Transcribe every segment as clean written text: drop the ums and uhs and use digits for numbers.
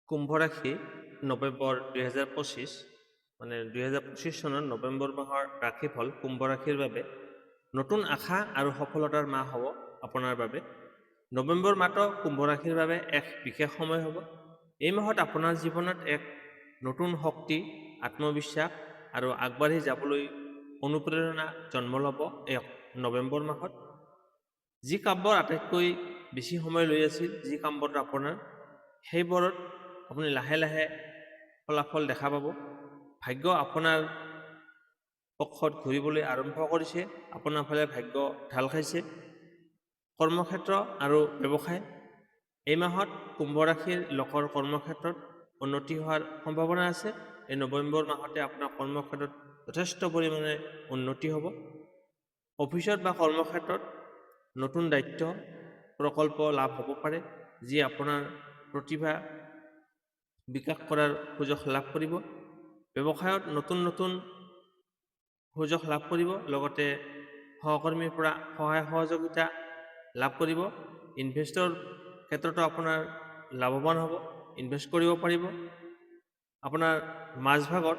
কুম্ভ ৰাশি নৱেম্বৰ 2025 মানে 2025 চনৰ নৱেম্বৰ মাহৰ ৰাশিফল কুম্ভ ৰাশিৰ বাবে নতুন আশা আৰু সফলতাৰ মাহ হ'ব আপোনাৰ বাবে। নৱেম্বৰ মাহটো কুম্ভ ৰাশিৰ বাবে এক বিশেষ সময় হ'ব। এই মাহত আপোনাৰ জীৱনত এক নতুন শক্তি, আত্মবিশ্বাস আৰু আগবাঢ়ি যাবলৈ অনুপ্ৰেৰণা জন্ম ল'ব এই নৱেম্বৰ মাহত। যি কামবোৰ আটাইতকৈ বেছি সময় লৈ আছিল, যি কামবোৰ আপোনাৰ, সেইবোৰত আপুনি লাহে লাহে ফলাফল দেখা পাব। ভাগ্য আপোনাৰ পক্ষত ঘূৰিবলৈ আৰম্ভ কৰিছে, আপোনাৰ ফালে ভাগ্য ঢাল খাইছে। কৰ্মক্ষেত্ৰ আৰু ব্যৱসায়, এই মাহত কুম্ভ ৰাশিৰ লোকৰ কৰ্মক্ষেত্ৰত উন্নতি হোৱাৰ সম্ভাৱনা আছে। এই নৱেম্বৰ মাহতে আপোনাৰ কৰ্মক্ষেত্ৰত যথেষ্ট পৰিমাণে উন্নতি হ'ব। অফিচত বা কৰ্মক্ষেত্ৰত নতুন দায়িত্ব প্ৰকল্প লাভ হ'ব পাৰে, যি আপোনাৰ প্ৰতিভা বিকাশ কৰাৰ সুযোগ লাভ কৰিব। ব্যৱসায়ত নতুন নতুন সুযোগ লাভ কৰিব, লগতে সহকৰ্মীৰ পৰা সহায় সহযোগিতা লাভ কৰিব। ইনভেষ্টৰ ক্ষেত্ৰতো আপোনাৰ লাভৱান হ'ব, ইনভেষ্ট কৰিব পাৰিব। আপোনাৰ মাজভাগত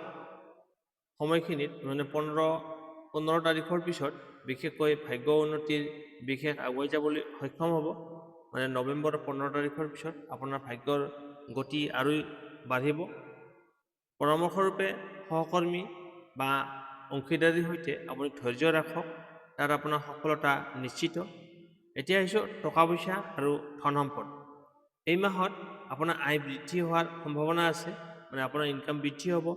সময়খিনিত মানে 15 তাৰিখৰ পিছত বিশেষকৈ ভাগ্য উন্নতিৰ বিশেষ আগুৱাই যাবলৈ সক্ষম হ'ব। মানে নৱেম্বৰৰ 15 তাৰিখৰ পিছত আপোনাৰ ভাগ্যৰ গতি আৰু বাঢ়িব। পৰামৰ্শৰূপে সহকৰ্মী বা অংশীদাৰীৰ সৈতে আপুনি ধৈৰ্য ৰাখক, তাত আপোনাৰ সফলতা নিশ্চিত। এতিয়া আহিছোঁ টকা পইচা আৰু ধন সম্পদ। এই মাহত আপোনাৰ আয় বৃদ্ধি হোৱাৰ সম্ভাৱনা আছে, মানে আপোনাৰ ইনকাম বৃদ্ধি হ'ব।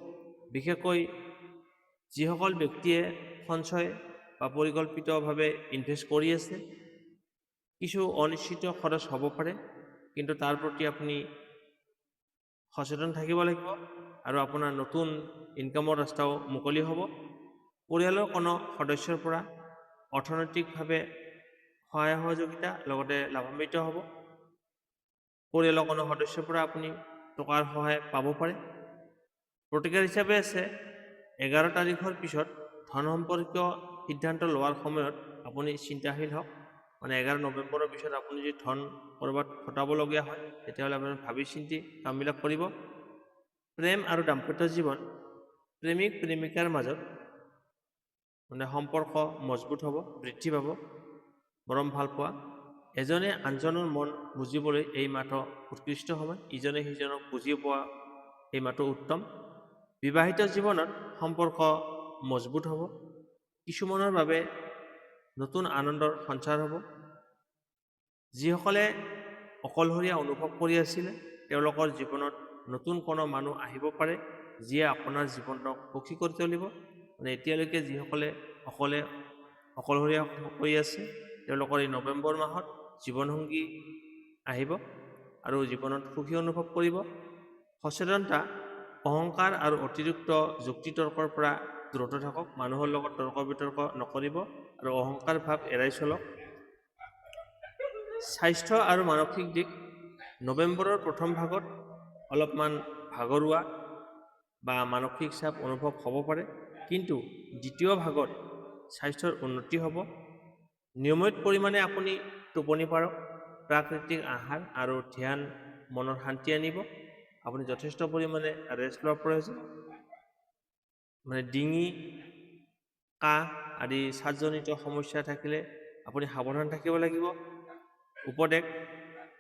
বিশেষকৈ যিসকল ব্যক্তিয়ে সঞ্চয় বা পৰিকল্পিতভাৱে ইনভেষ্ট কৰি আছে, কিছু অনিশ্চিত খৰচ হ'ব পাৰে, কিন্তু তাৰ প্ৰতি আপুনি সচেতন থাকিব লাগিব আৰু আপোনাৰ নতুন ইনকামৰ ৰাস্তাও মুকলি হ'ব। পৰিয়ালৰ কোনো সদস্যৰ পৰা অৰ্থনৈতিকভাৱে সহায় সহযোগিতা লগতে লাভান্বিত হ'ব। পৰিয়ালৰ কোনো সদস্যৰ পৰা আপুনি টকাৰ সহায় পাব পাৰে। প্ৰতিকাৰ হিচাপে আছে 11 তাৰিখৰ পিছত ধন সম্পৰ্কীয় সিদ্ধান্ত লোৱাৰ সময়ত আপুনি চিন্তাশীল হওক। মানে 11 নৱেম্বৰৰ পিছত আপুনি যদি ধন ক'ৰবাত ঘটাবলগীয়া হয়, তেতিয়াহ'লে আপুনি ভাবি চিন্তি কামবিলাক কৰিব। প্ৰেম আৰু দাম্পত্য জীৱন, প্ৰেমিক প্ৰেমিকাৰ মাজত মানে সম্পৰ্ক মজবুত হ'ব, বৃদ্ধি পাব, মৰম ভাল পোৱা। এজনে আনজনৰ মন বুজিবলৈ এই মাহটো উৎকৃষ্ট সময়, ইজনে সিজনক বুজি পোৱা এই মাহটো উত্তম। বিবাহিত জীৱনত সম্পৰ্ক মজবুত হ'ব, কিছুমানৰ বাবে নতুন আনন্দৰ সঞ্চাৰ হ'ব। যিসকলে অকলশৰীয়া অনুভৱ কৰি আছিলে, তেওঁলোকৰ জীৱনত নতুন কোনো মানুহ আহিব পাৰে, যিয়ে আপোনাৰ জীৱনক সুখী কৰি তুলিব। মানে এতিয়ালৈকে যিসকলে অকলশৰীয়া হৈ আছে, তেওঁলোকৰ এই নৱেম্বৰ মাহত জীৱনসংগী আহিব আৰু জীৱনত সুখী অনুভৱ কৰিব। সচেতনতা, অহংকাৰ আৰু অতিৰিক্ত যুক্তিতৰ্কৰ পৰা দূৰত থাকক। মানুহৰ লগত তৰ্ক বিতৰ্ক নকৰিব আৰু অহংকাৰ ভাৱ এৰাই চলক। স্বাস্থ্য আৰু মানসিক দিশ, নৱেম্বৰৰ প্ৰথম ভাগত অলপমান ভাগৰুৱা বা মানসিক চাপ অনুভৱ হ'ব পাৰে, কিন্তু দ্বিতীয় ভাগত স্বাস্থ্যৰ উন্নতি হ'ব। নিয়মিত পৰিমাণে আপুনি টোপনি মাৰক, প্ৰাকৃতিক আহাৰ আৰু ধ্যান মনৰ শান্তি আনিব। আপুনি যথেষ্ট পৰিমাণে ৰেষ্ট লোৱাৰ প্ৰয়োজন। মানে ডিঙি, কাহ আদি শ্বাসজনিত সমস্যা থাকিলে আপুনি সাৱধান থাকিব লাগিব। উপদেশ,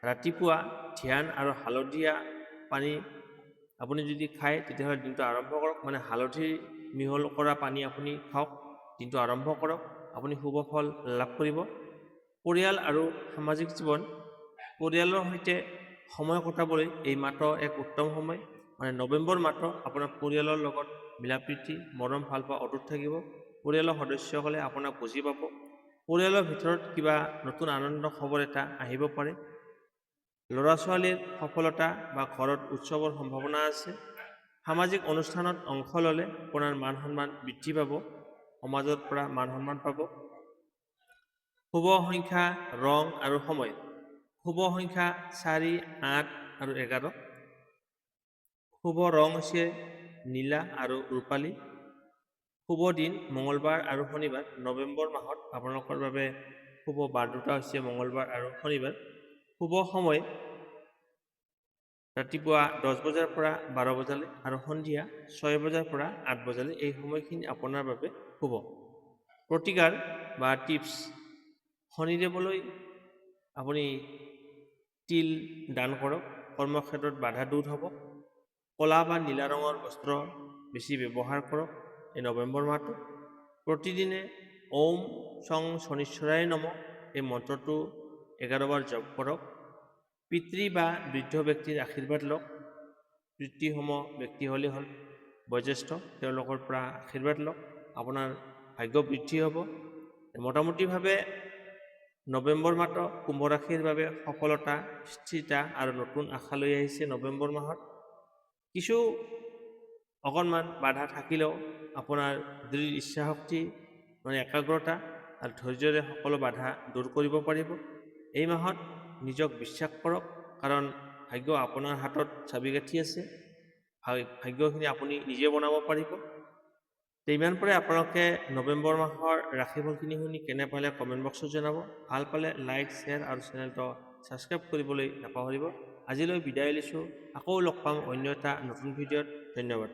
ৰাতিপুৱা ধ্যান আৰু হালধীয়া পানী আপুনি যদি খায়, তেতিয়াহ'লে দিনটো আৰম্ভ কৰক। মানে হালধি মিহল কৰা পানী আপুনি খাওক, দিনটো আৰম্ভ কৰক, আপুনি শুভ ফল লাভ কৰিব। পৰিয়াল আৰু সামাজিক জীৱন, পৰিয়ালৰ সৈতে সময় কটাবলৈ এই মাহটো এক উত্তম সময়। মানে নৱেম্বৰ মাহটো আপোনাৰ পৰিয়ালৰ লগত মিলাপ্ৰীতি, মৰম ভাল পোৱা অটুট থাকিব। পৰিয়ালৰ সদস্যসকলে আপোনাক বুজি পাব। পৰিয়ালৰ ভিতৰত কিবা নতুন আনন্দ খবৰ এটা আহিব পাৰে। ল'ৰা ছোৱালীৰ সফলতা বা ঘৰত উৎসৱৰ সম্ভাৱনা আছে। সামাজিক অনুষ্ঠানত অংশ ল'লে আপোনাৰ মান সন্মান বৃদ্ধি পাব, সমাজৰ পৰা মান সন্মান পাব। শুভ সংখ্যা, ৰং আৰু সময়, শুভ সংখ্যা 4, 8 আৰু 11। শুভ ৰং হৈছে নীলা আৰু ৰূপালী। শুভ দিন মঙলবাৰ আৰু শনিবাৰ। নৱেম্বৰ মাহত আপোনালোকৰ বাবে শুভ বাৰ দুটা হৈছে মঙলবাৰ আৰু শনিবাৰ। শুভ সময় ৰাতিপুৱা 10 বজাৰ পৰা 12 বজালৈ আৰু সন্ধিয়া 6 বজাৰ পৰা 8 বজালৈ এই সময়খিনি আপোনাৰ বাবে শুভ। প্ৰতিকাৰ বা টিপছ: শনিদেৱলৈ আপুনি তিল দান কৰক, কৰ্মক্ষেত্ৰত বাধা দূৰ হ'ব। ক'লা বা নীলা ৰঙৰ বস্ত্ৰ বেছি ব্যৱহাৰ কৰক এই নৱেম্বৰ মাহটো। প্ৰতিদিনে ওম শং শনিশ্বৰায় নমঃ এই মন্ত্ৰটো 11 বাৰ জপ কৰক। পিতৃ বা বৃদ্ধ ব্যক্তিৰ আশীৰ্বাদ লওক। পিতৃসম ব্যক্তি হ'লেই হ'ল, বয়োজ্যেষ্ঠ, তেওঁলোকৰ পৰা আশীৰ্বাদ লওক, আপোনাৰ ভাগ্য বৃদ্ধি হ'ব। মোটামুটিভাৱে নৱেম্বৰ মাহটো কুম্ভ ৰাশিৰ বাবে সফলতা, স্থিৰতা আৰু নতুন আশা লৈ আহিছে। নৱেম্বৰ মাহত কিছু অকণমান বাধা থাকিলেও আপোনাৰ দৃঢ় ইচ্ছাশক্তি, একাগ্ৰতা আৰু ধৈৰ্যৰে সকলো বাধা দূৰ কৰিব পাৰিব। এই মাহত নিজক বিশ্বাস কৰক, কাৰণ ভাগ্য আপোনাৰ হাতত চাবিকাঠি আছে। ভাগ্যখিনি আপুনি নিজে বনাব পাৰিব। ইমান পৰে আপোনালোকে নৱেম্বৰ মাহৰ ৰাশিফলখিনি শুনি কেনে পালে কমেণ্ট বক্সত জনাব। ভাল পালে লাইক, শ্বেয়াৰ আৰু চেনেলটো ছাবস্ক্ৰাইব কৰিবলৈ নাপাহৰিব। আজিলৈ বিদায় লৈছোঁ। আকৌ লগ পাম অন্য এটা নতুন ভিডিঅ'ত। ধন্যবাদ।